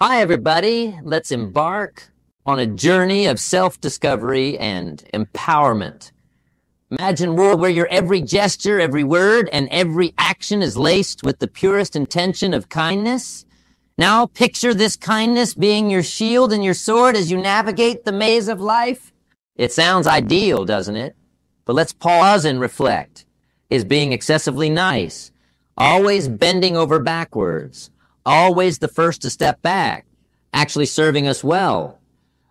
Hi, everybody. Let's embark on a journey of self-discovery and empowerment. Imagine a world where your every gesture, every word, and every action is laced with the purest intention of kindness. Now picture this kindness being your shield and your sword as you navigate the maze of life. It sounds ideal, doesn't it? But let's pause and reflect. Is being excessively nice, always bending over backwards, always the first to step back, actually serving us well?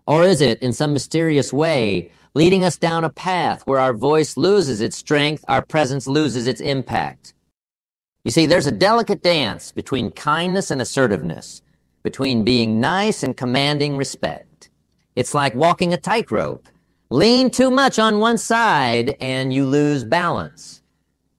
Or is it, in some mysterious way, leading us down a path where our voice loses its strength, our presence loses its impact? You see, there's a delicate dance between kindness and assertiveness, between being nice and commanding respect. It's like walking a tightrope. Lean too much on one side and you lose balance.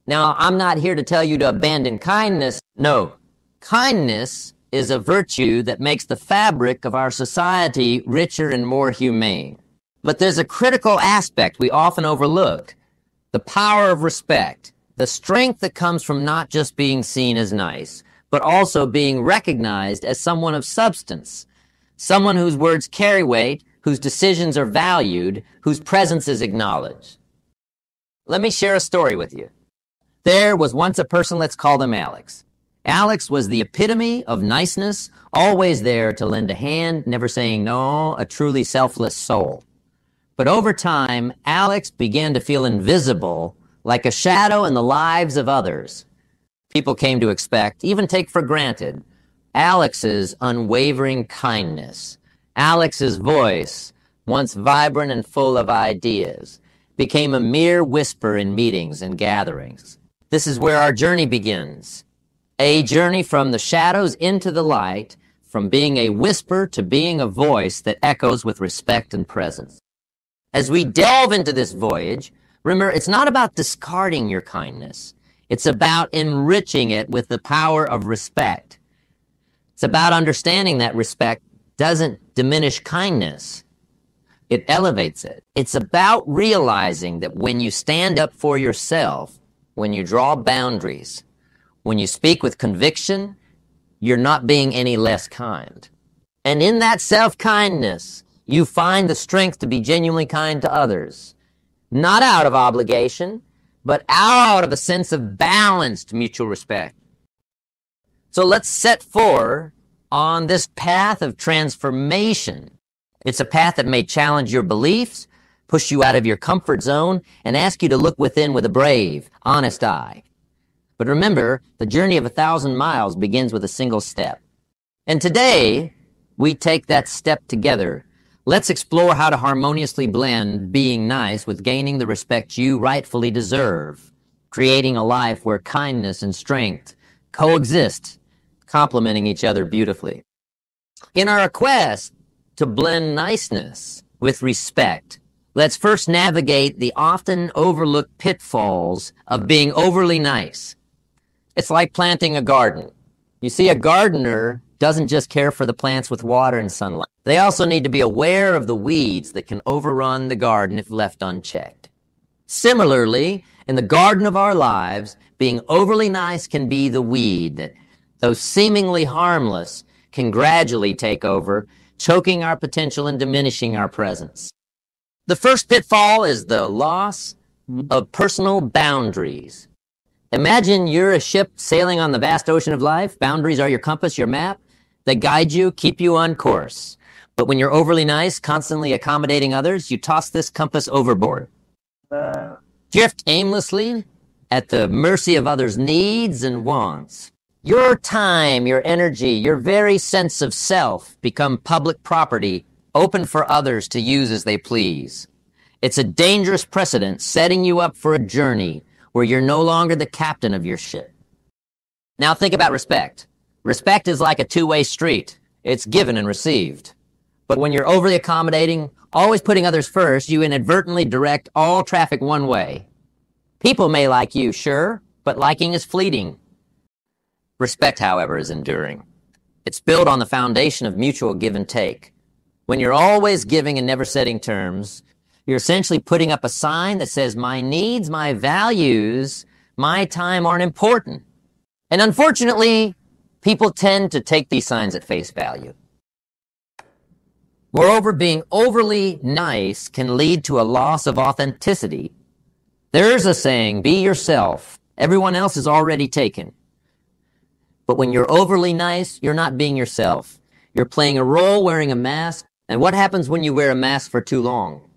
Now, I'm not here to tell you to abandon kindness. No, kindness is a virtue that makes the fabric of our society richer and more humane. But there's a critical aspect we often overlook: the power of respect, the strength that comes from not just being seen as nice, but also being recognized as someone of substance, someone whose words carry weight, whose decisions are valued, whose presence is acknowledged. Let me share a story with you. There was once a person, let's call him Alex. Alex was the epitome of niceness, always there to lend a hand, never saying no, a truly selfless soul. But over time, Alex began to feel invisible, like a shadow in the lives of others. People came to expect, even take for granted, Alex's unwavering kindness. Alex's voice, once vibrant and full of ideas, became a mere whisper in meetings and gatherings. This is where our journey begins. A journey from the shadows into the light, from being a whisper to being a voice that echoes with respect and presence. As we delve into this voyage, remember, it's not about discarding your kindness. It's about enriching it with the power of respect. It's about understanding that respect doesn't diminish kindness. It elevates it. It's about realizing that when you stand up for yourself, when you draw boundaries, when you speak with conviction, you're not being any less kind. And in that self-kindness, you find the strength to be genuinely kind to others, not out of obligation, but out of a sense of balanced mutual respect. So let's set forward on this path of transformation. It's a path that may challenge your beliefs, push you out of your comfort zone, and ask you to look within with a brave, honest eye. But remember, the journey of 1,000 miles begins with a single step. And today, we take that step together. Let's explore how to harmoniously blend being nice with gaining the respect you rightfully deserve, creating a life where kindness and strength coexist, complementing each other beautifully. In our quest to blend niceness with respect, let's first navigate the often overlooked pitfalls of being overly nice. It's like planting a garden. You see, a gardener doesn't just care for the plants with water and sunlight. They also need to be aware of the weeds that can overrun the garden if left unchecked. Similarly, in the garden of our lives, being overly nice can be the weed that, though seemingly harmless, can gradually take over, choking our potential and diminishing our presence. The first pitfall is the loss of personal boundaries. Imagine you're a ship sailing on the vast ocean of life. Boundaries are your compass, your map. They guide you, keep you on course. But when you're overly nice, constantly accommodating others, you toss this compass overboard. Drift aimlessly at the mercy of others' needs and wants. Your time, your energy, your very sense of self become public property, open for others to use as they please. It's a dangerous precedent, setting you up for a journey where you're no longer the captain of your ship. Now think about respect. Respect is like a two-way street. It's given and received. But when you're overly accommodating, always putting others first, you inadvertently direct all traffic one way. People may like you, sure, but liking is fleeting. Respect, however, is enduring. It's built on the foundation of mutual give and take. When you're always giving and never setting terms, you're essentially putting up a sign that says, my needs, my values, my time aren't important. And unfortunately, people tend to take these signs at face value. Moreover, being overly nice can lead to a loss of authenticity. There's a saying, be yourself. Everyone else is already taken. But when you're overly nice, you're not being yourself. You're playing a role wearing a mask. And what happens when you wear a mask for too long?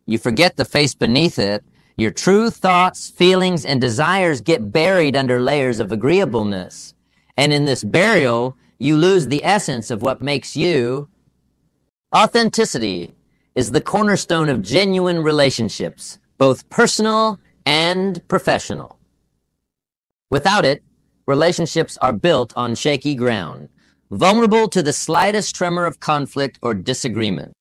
You forget the face beneath it. Your true thoughts, feelings, and desires get buried under layers of agreeableness. And in this burial, you lose the essence of what makes you. Authenticity is the cornerstone of genuine relationships, both personal and professional. Without it, relationships are built on shaky ground, vulnerable to the slightest tremor of conflict or disagreement.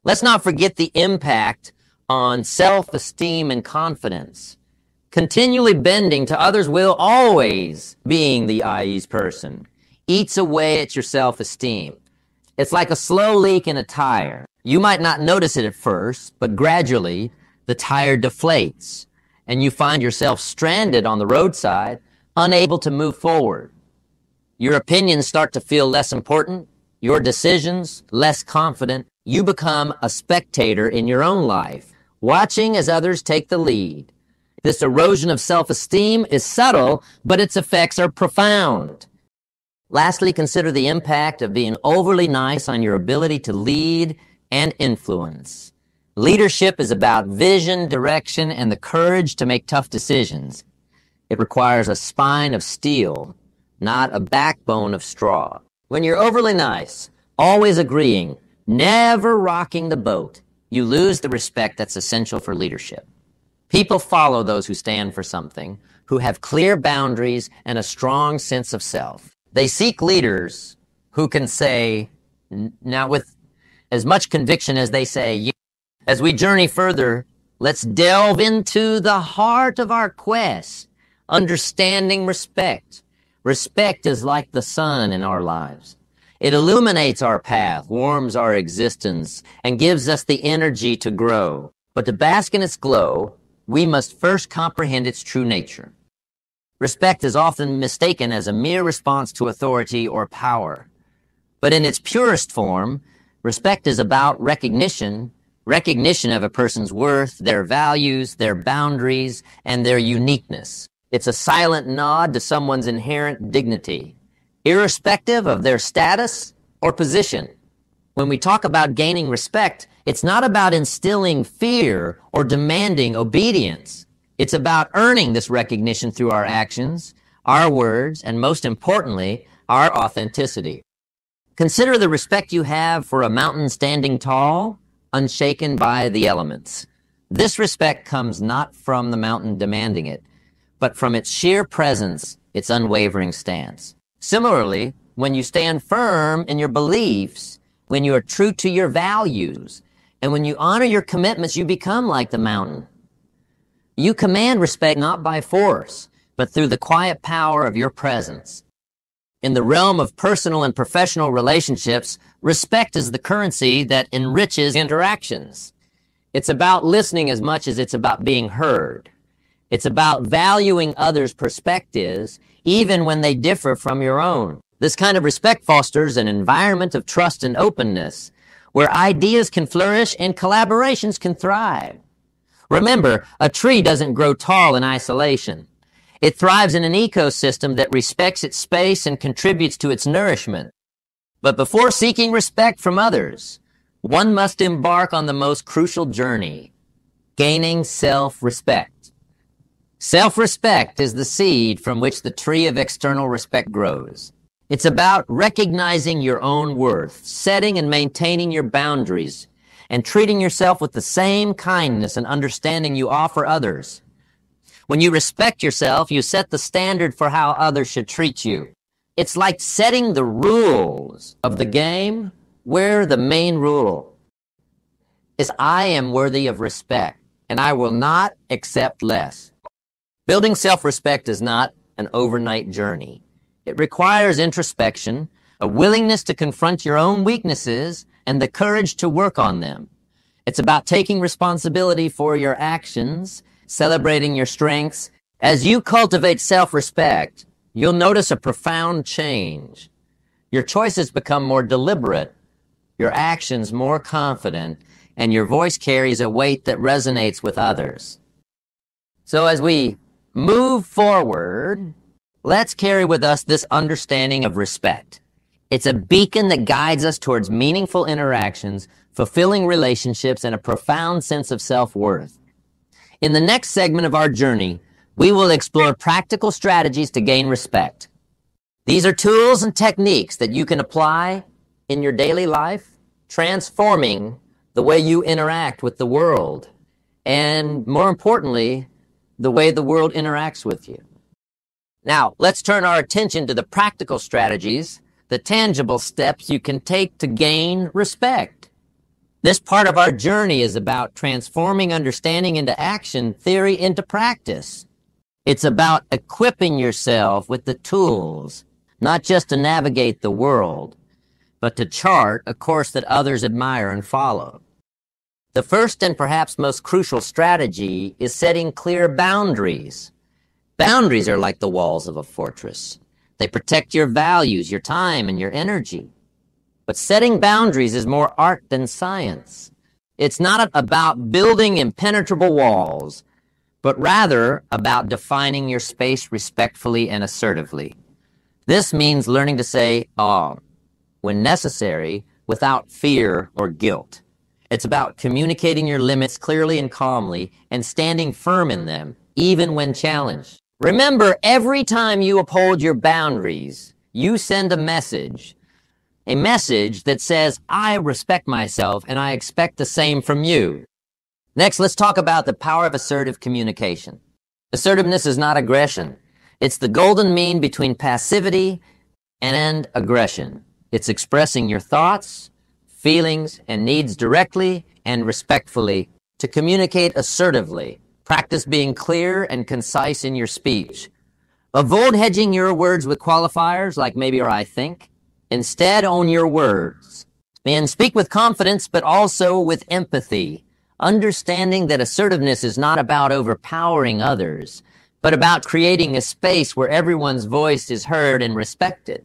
Let's not forget the impact on self-esteem and confidence. Continually bending to others' will, always being the I.E.'s person, eats away at your self-esteem. It's like a slow leak in a tire. You might not notice it at first, but gradually the tire deflates, and you find yourself stranded on the roadside, unable to move forward. Your opinions start to feel less important, your decisions less confident. You become a spectator in your own life, watching as others take the lead. This erosion of self-esteem is subtle, but its effects are profound. Lastly, consider the impact of being overly nice on your ability to lead and influence. Leadership is about vision, direction, and the courage to make tough decisions. It requires a spine of steel, not a backbone of straw. When you're overly nice, always agreeing, never rocking the boat, you lose the respect that's essential for leadership. People follow those who stand for something, who have clear boundaries and a strong sense of self. They seek leaders who can say, now with as much conviction as they say, yeah. As we journey further, let's delve into the heart of our quest, understanding respect. Respect is like the sun in our lives. It illuminates our path, warms our existence, and gives us the energy to grow. But to bask in its glow, we must first comprehend its true nature. Respect is often mistaken as a mere response to authority or power. But in its purest form, respect is about recognition of a person's worth, their values, their boundaries, and their uniqueness. It's a silent nod to someone's inherent dignity, irrespective of their status or position. When we talk about gaining respect, it's not about instilling fear or demanding obedience. It's about earning this recognition through our actions, our words, and most importantly, our authenticity. Consider the respect you have for a mountain standing tall, unshaken by the elements. This respect comes not from the mountain demanding it, but from its sheer presence, its unwavering stance. Similarly, when you stand firm in your beliefs, when you are true to your values, and when you honor your commitments, you become like the mountain. You command respect not by force, but through the quiet power of your presence. In the realm of personal and professional relationships, respect is the currency that enriches interactions. It's about listening as much as it's about being heard. It's about valuing others' perspectives, even when they differ from your own. This kind of respect fosters an environment of trust and openness, where ideas can flourish and collaborations can thrive. Remember, a tree doesn't grow tall in isolation. It thrives in an ecosystem that respects its space and contributes to its nourishment. But before seeking respect from others, one must embark on the most crucial journey, gaining self-respect. Self-respect is the seed from which the tree of external respect grows. It's about recognizing your own worth, setting and maintaining your boundaries, and treating yourself with the same kindness and understanding you offer others. When you respect yourself, you set the standard for how others should treat you. It's like setting the rules of the game, where the main rule is I am worthy of respect, and I will not accept less. Building self-respect is not an overnight journey. It requires introspection, a willingness to confront your own weaknesses, and the courage to work on them. It's about taking responsibility for your actions, celebrating your strengths. As you cultivate self-respect, you'll notice a profound change. Your choices become more deliberate, your actions more confident, and your voice carries a weight that resonates with others. So as we move forward, let's carry with us this understanding of respect. It's a beacon that guides us towards meaningful interactions, fulfilling relationships, and a profound sense of self-worth. In the next segment of our journey, we will explore practical strategies to gain respect. These are tools and techniques that you can apply in your daily life, transforming the way you interact with the world, and more importantly, the way the world interacts with you. Now, let's turn our attention to the practical strategies, the tangible steps you can take to gain respect. This part of our journey is about transforming understanding into action, theory into practice. It's about equipping yourself with the tools, not just to navigate the world, but to chart a course that others admire and follow. The first and perhaps most crucial strategy is setting clear boundaries. Boundaries are like the walls of a fortress. They protect your values, your time, and your energy. But setting boundaries is more art than science. It's not about building impenetrable walls, but rather about defining your space respectfully and assertively. This means learning to say, when necessary, without fear or guilt. It's about communicating your limits clearly and calmly and standing firm in them, even when challenged. Remember, every time you uphold your boundaries, you send a message that says, I respect myself and I expect the same from you. Next, let's talk about the power of assertive communication. Assertiveness is not aggression. It's the golden mean between passivity and aggression. It's expressing your thoughts, feelings, and needs directly and respectfully. To communicate assertively, practice being clear and concise in your speech. Avoid hedging your words with qualifiers like maybe or I think. Instead, own your words. And speak with confidence, but also with empathy, understanding that assertiveness is not about overpowering others, but about creating a space where everyone's voice is heard and respected.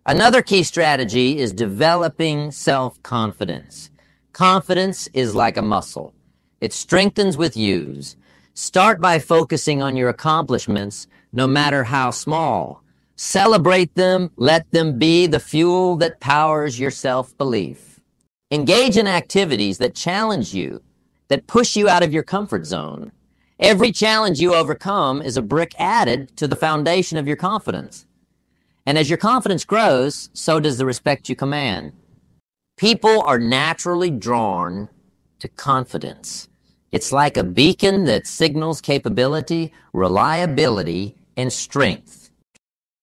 Another key strategy is developing self-confidence. Confidence is like a muscle. It strengthens with use. Start by focusing on your accomplishments, no matter how small. Celebrate them. Let them be the fuel that powers your self-belief. Engage in activities that challenge you, that push you out of your comfort zone. Every challenge you overcome is a brick added to the foundation of your confidence. And as your confidence grows, so does the respect you command. People are naturally drawn to confidence. It's like a beacon that signals capability, reliability, and strength.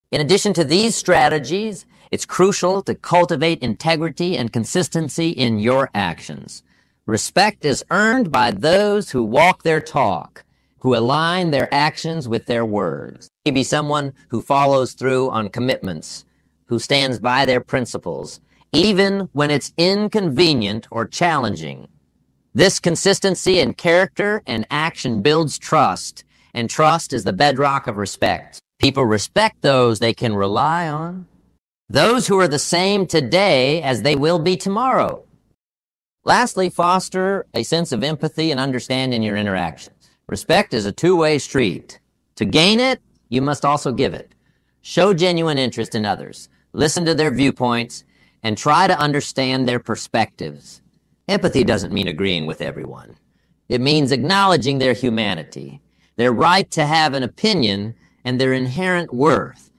In addition to these strategies, it's crucial to cultivate integrity and consistency in your actions. Respect is earned by those who walk their talk, who align their actions with their words. Maybe someone who follows through on commitments, who stands by their principles, even when it's inconvenient or challenging. This consistency in character and action builds trust, and trust is the bedrock of respect. People respect those they can rely on, those who are the same today as they will be tomorrow. Lastly, foster a sense of empathy and understanding in your interactions. Respect is a two-way street. To gain it, you must also give it. Show genuine interest in others. Listen to their viewpoints and try to understand their perspectives. Empathy doesn't mean agreeing with everyone. It means acknowledging their humanity, their right to have an opinion, and their inherent worth.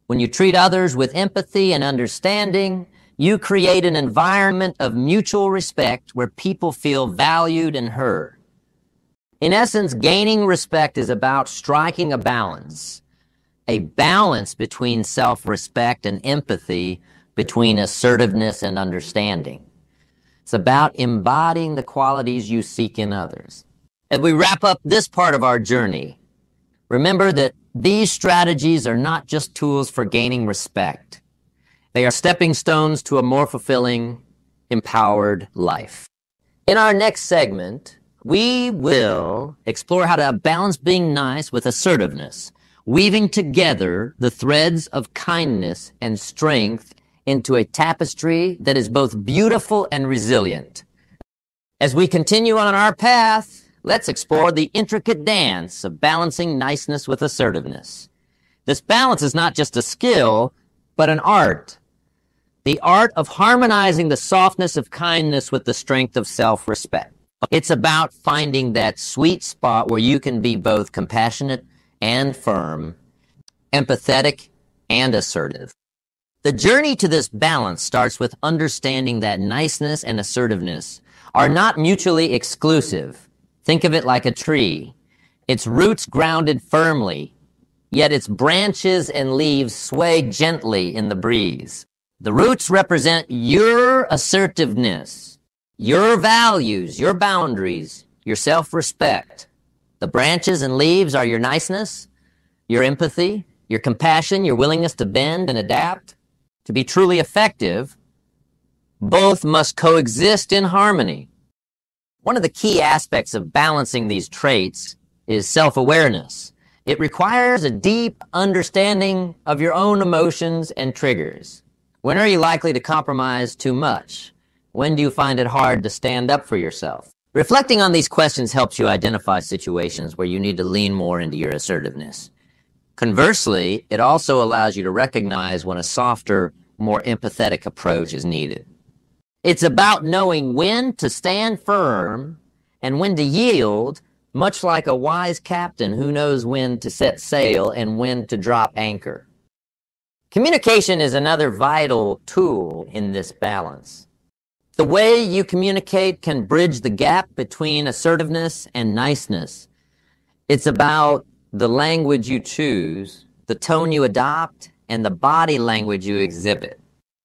When you treat others with empathy and understanding, you create an environment of mutual respect where people feel valued and heard. In essence, gaining respect is about striking a balance between self-respect and empathy, between assertiveness and understanding. It's about embodying the qualities you seek in others. As we wrap up this part of our journey, remember that these strategies are not just tools for gaining respect. They are stepping stones to a more fulfilling, empowered life. In our next segment, we will explore how to balance being nice with assertiveness, weaving together the threads of kindness and strength into a tapestry that is both beautiful and resilient. As we continue on our path, let's explore the intricate dance of balancing niceness with assertiveness. This balance is not just a skill, but an art. The art of harmonizing the softness of kindness with the strength of self-respect. It's about finding that sweet spot where you can be both compassionate and firm, empathetic and assertive. The journey to this balance starts with understanding that niceness and assertiveness are not mutually exclusive. Think of it like a tree. Its roots grounded firmly, yet its branches and leaves sway gently in the breeze. The roots represent your assertiveness, your values, your boundaries, your self-respect. The branches and leaves are your niceness, your empathy, your compassion, your willingness to bend and adapt. To be truly effective, both must coexist in harmony. One of the key aspects of balancing these traits is self-awareness. It requires a deep understanding of your own emotions and triggers. When are you likely to compromise too much? When do you find it hard to stand up for yourself? Reflecting on these questions helps you identify situations where you need to lean more into your assertiveness. Conversely, it also allows you to recognize when a softer, more empathetic approach is needed. It's about knowing when to stand firm and when to yield, much like a wise captain who knows when to set sail and when to drop anchor. Communication is another vital tool in this balance. The way you communicate can bridge the gap between assertiveness and niceness. It's about the language you choose, the tone you adopt, and the body language you exhibit.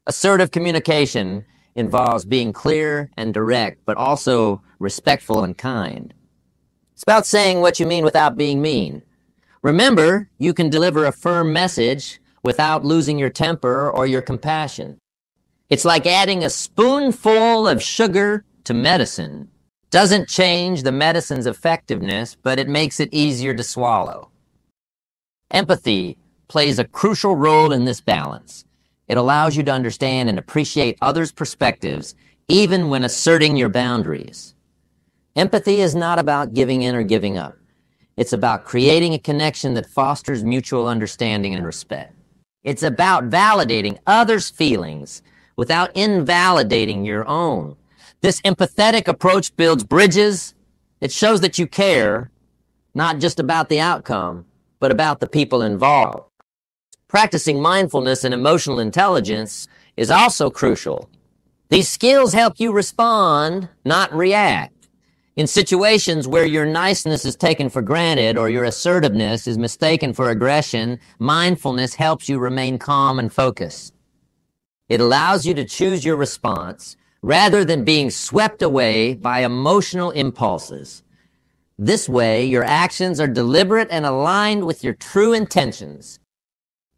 Assertive communication involves being clear and direct, but also respectful and kind. It's about saying what you mean without being mean. Remember, you can deliver a firm message without losing your temper or your compassion. It's like adding a spoonful of sugar to medicine. Doesn't change the medicine's effectiveness, but it makes it easier to swallow. Empathy plays a crucial role in this balance. It allows you to understand and appreciate others' perspectives, even when asserting your boundaries. Empathy is not about giving in or giving up. It's about creating a connection that fosters mutual understanding and respect. It's about validating others' feelings without invalidating your own. This empathetic approach builds bridges. It shows that you care, not just about the outcome, but about the people involved. Practicing mindfulness and emotional intelligence is also crucial. These skills help you respond, not react. In situations where your niceness is taken for granted or your assertiveness is mistaken for aggression, mindfulness helps you remain calm and focused. It allows you to choose your response rather than being swept away by emotional impulses. This way, your actions are deliberate and aligned with your true intentions.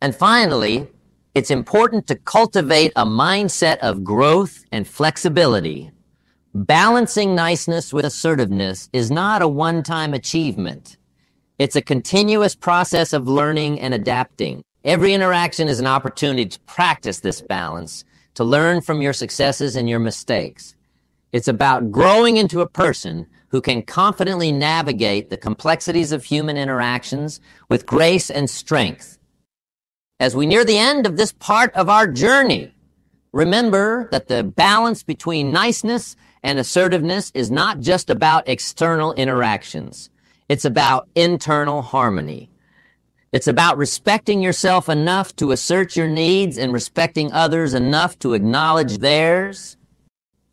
And finally, it's important to cultivate a mindset of growth and flexibility. Balancing niceness with assertiveness is not a one-time achievement. It's a continuous process of learning and adapting. Every interaction is an opportunity to practice this balance, to learn from your successes and your mistakes. It's about growing into a person who can confidently navigate the complexities of human interactions with grace and strength. As we near the end of this part of our journey, remember that the balance between niceness and assertiveness is not just about external interactions. It's about internal harmony. It's about respecting yourself enough to assert your needs and respecting others enough to acknowledge theirs.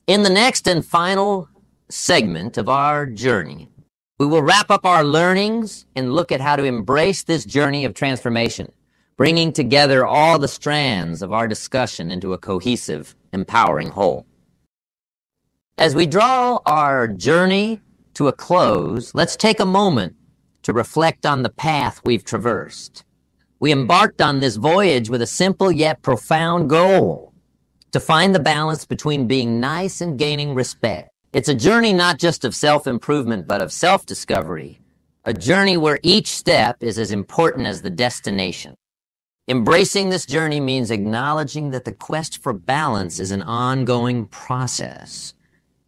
In the next and final segment of our journey, we will wrap up our learnings and look at how to embrace this journey of transformation, bringing together all the strands of our discussion into a cohesive, empowering whole. As we draw our journey to a close, let's take a moment to reflect on the path we've traversed. We embarked on this voyage with a simple yet profound goal: to find the balance between being nice and gaining respect. It's a journey not just of self-improvement, but of self-discovery, a journey where each step is as important as the destination. Embracing this journey means acknowledging that the quest for balance is an ongoing process.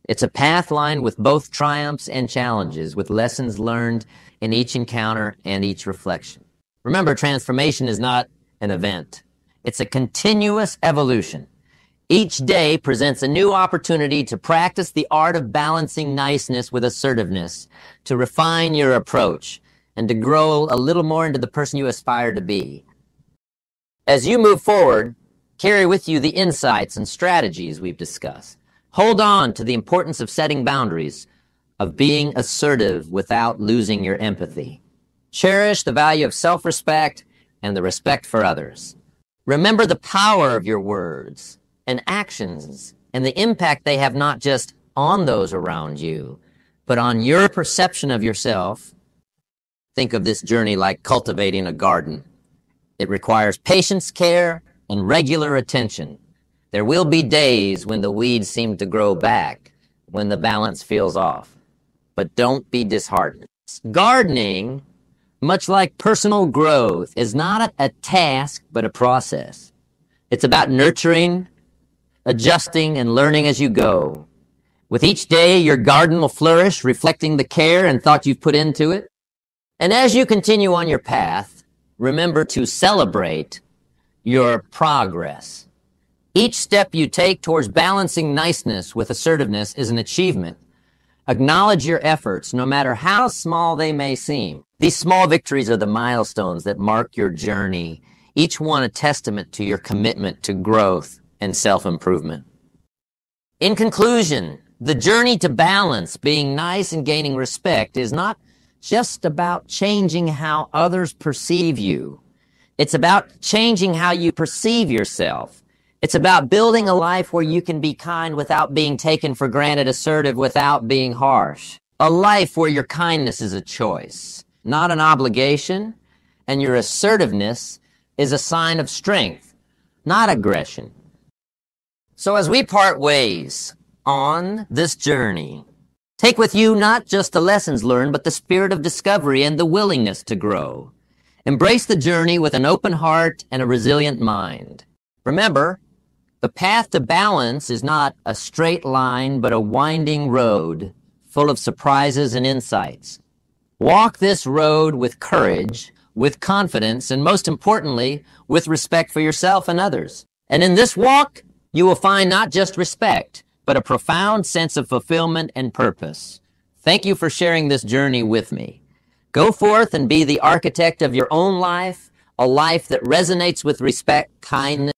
It's a path lined with both triumphs and challenges, with lessons learned in each encounter and each reflection. Remember, transformation is not an event. It's a continuous evolution. Each day presents a new opportunity to practice the art of balancing niceness with assertiveness, to refine your approach, and to grow a little more into the person you aspire to be. As you move forward, carry with you the insights and strategies we've discussed. Hold on to the importance of setting boundaries, of being assertive without losing your empathy. Cherish the value of self-respect and the respect for others. Remember the power of your words and actions and the impact they have not just on those around you, but on your perception of yourself. Think of this journey like cultivating a garden. It requires patience, care, and regular attention. There will be days when the weeds seem to grow back, when the balance feels off. But don't be disheartened. Gardening, much like personal growth, is not a task, but a process. It's about nurturing, adjusting, and learning as you go. With each day, your garden will flourish, reflecting the care and thought you've put into it. And as you continue on your path, remember to celebrate your progress. Each step you take towards balancing niceness with assertiveness is an achievement. Acknowledge your efforts, no matter how small they may seem. These small victories are the milestones that mark your journey, each one a testament to your commitment to growth and self-improvement. In conclusion, the journey to balance, being nice and gaining respect, is not just about changing how others perceive you. It's about changing how you perceive yourself. It's about building a life where you can be kind without being taken for granted, assertive without being harsh. A life where your kindness is a choice, not an obligation, and your assertiveness is a sign of strength, not aggression. So as we part ways on this journey, take with you not just the lessons learned, but the spirit of discovery and the willingness to grow. Embrace the journey with an open heart and a resilient mind. Remember, the path to balance is not a straight line, but a winding road full of surprises and insights. Walk this road with courage, with confidence, and most importantly, with respect for yourself and others. And in this walk, you will find not just respect, but a profound sense of fulfillment and purpose. Thank you for sharing this journey with me. Go forth and be the architect of your own life, a life that resonates with respect, kindness,